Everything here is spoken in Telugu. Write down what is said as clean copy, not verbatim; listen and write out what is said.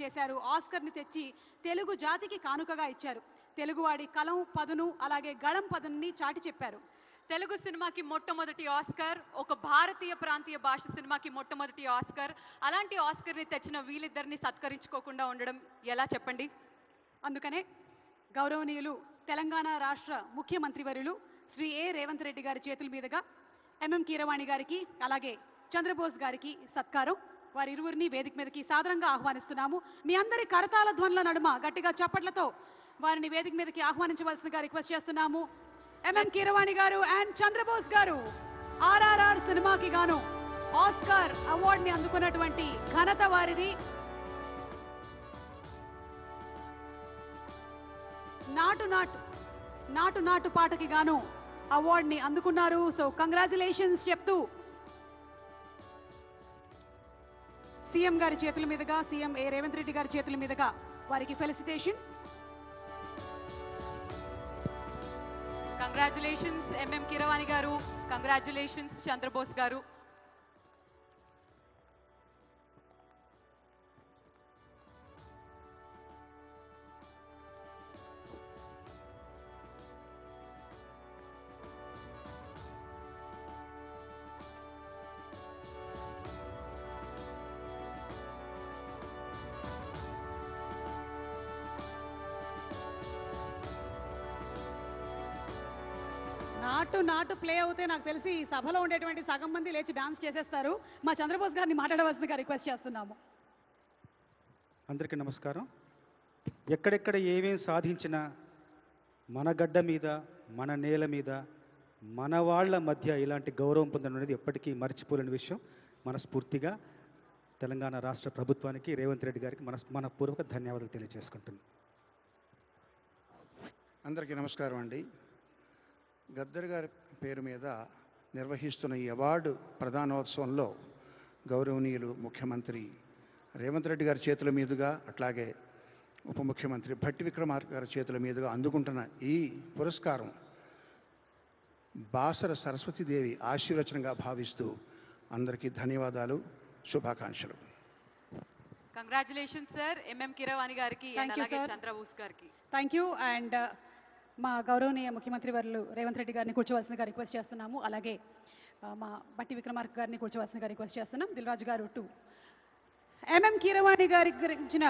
చేశారు. ఆస్కర్ని తెచ్చి తెలుగు జాతికి కానుకగా ఇచ్చారు. తెలుగువాడి కలం పదును అలాగే గళం పదునుని చాటి చెప్పారు. తెలుగు సినిమాకి మొట్టమొదటి ఆస్కర్, ఒక భారతీయ ప్రాంతీయ భాష సినిమాకి మొట్టమొదటి ఆస్కర్. అలాంటి ఆస్కర్ని తెచ్చిన వీళ్ళిద్దరిని సత్కరించుకోకుండా ఉండడం ఎలా చెప్పండి? అందుకనే గౌరవనీయులు తెలంగాణ రాష్ట్ర ముఖ్యమంత్రి వర్యులు శ్రీ ఏ రేవంత్ రెడ్డి గారి చేతుల మీదుగా ఎంఎం కీరవాణి గారికి అలాగే చంద్రబోస్ గారికి సత్కారం. వారిరువురిని వేదిక మీదకి సాదరంగా ఆహ్వానిస్తున్నాము. మీ అందరి కరతాళ ధ్వనుల నడుమ గట్టిగా చప్పట్లతో వారిని వేదిక మీదకి ఆహ్వానించవలసిందిగా రిక్వెస్ట్ చేస్తున్నాము. ఎంఎం కీరవాణి గారు అండ్ చంద్రబోస్ గారు ఆర్ఆర్ఆర్ సినిమాకి గాను ఆస్కార్ అవార్డుని అందుకున్నటువంటి ఘనత వారిది. నాటు నాటు నాటు నాటు పాటకి గాను అవార్డుని అందుకున్నారు. సో కంగ్రాచులేషన్స్ చెప్తూ సీఎం గారి చేతుల మీదుగా, సీఎం ఏ రేవంత్ రెడ్డి గారి చేతుల మీదుగా వారికి ఫెలిసిటేషన్. కంగ్రాచులేషన్స్ ఎంఎం కీరవాణి గారు, కంగ్రాచులేషన్స్ చంద్రబోస్ గారు. నాటు నాటు ప్లే అవుతే నాకు తెలిసి ఈ సభలో ఉండేటువంటి సగం మంది లేచి డాన్స్ చేసేస్తారు. మా చంద్రబోస్ గారిని మాట్లాడవలసిందిగా రిక్వెస్ట్ చేస్తున్నాము. అందరికీ నమస్కారం. ఎక్కడెక్కడ ఏమేం సాధించినా మన గడ్డ మీద, మన నేల మీద, మన వాళ్ళ మధ్య ఇలాంటి గౌరవం పొందడం అనేది ఎప్పటికీ మర్చిపోలేని విషయం. మనస్ఫూర్తిగా తెలంగాణ రాష్ట్ర ప్రభుత్వానికి, రేవంత్ రెడ్డి గారికి మనపూర్వక ధన్యవాదాలు తెలియజేసుకుంటున్నాను. అందరికీ నమస్కారం అండి. గద్దర్ గారి పేరు మీద నిర్వహిస్తున్న ఈ అవార్డు ప్రధానోత్సవంలో గౌరవనీయులు ముఖ్యమంత్రి రేవంత్ రెడ్డి గారి చేతుల మీదుగా, అట్లాగే ఉప ముఖ్యమంత్రి భట్టి విక్రమార్క గారి చేతుల మీదుగా అందుకుంటున్న ఈ పురస్కారం బాసర సరస్వతీదేవి ఆశీర్వచనంగా భావిస్తూ అందరికీ ధన్యవాదాలు, శుభాకాంక్షలు. కంగ్రాచులేషన్స్ సార్ ఎంఎం కీరవాణి గారికి, అలాగే చంద్రబోస్ గారికి. Thank you. అండ్ మా గౌరవనీయ ముఖ్యమంత్రి వర్యులు రేవంత్ రెడ్డి గారిని కూర్చోవలసిందిగా రిక్వెస్ట్ చేస్తున్నాము. అలాగే మా భట్టి విక్రమార్క గారిని కూర్చోవలసిందిగా రిక్వెస్ట్ చేస్తున్నాం. దిల్ రాజు గారు టు ఎంఎం కీరవాణి గారికి గురించిన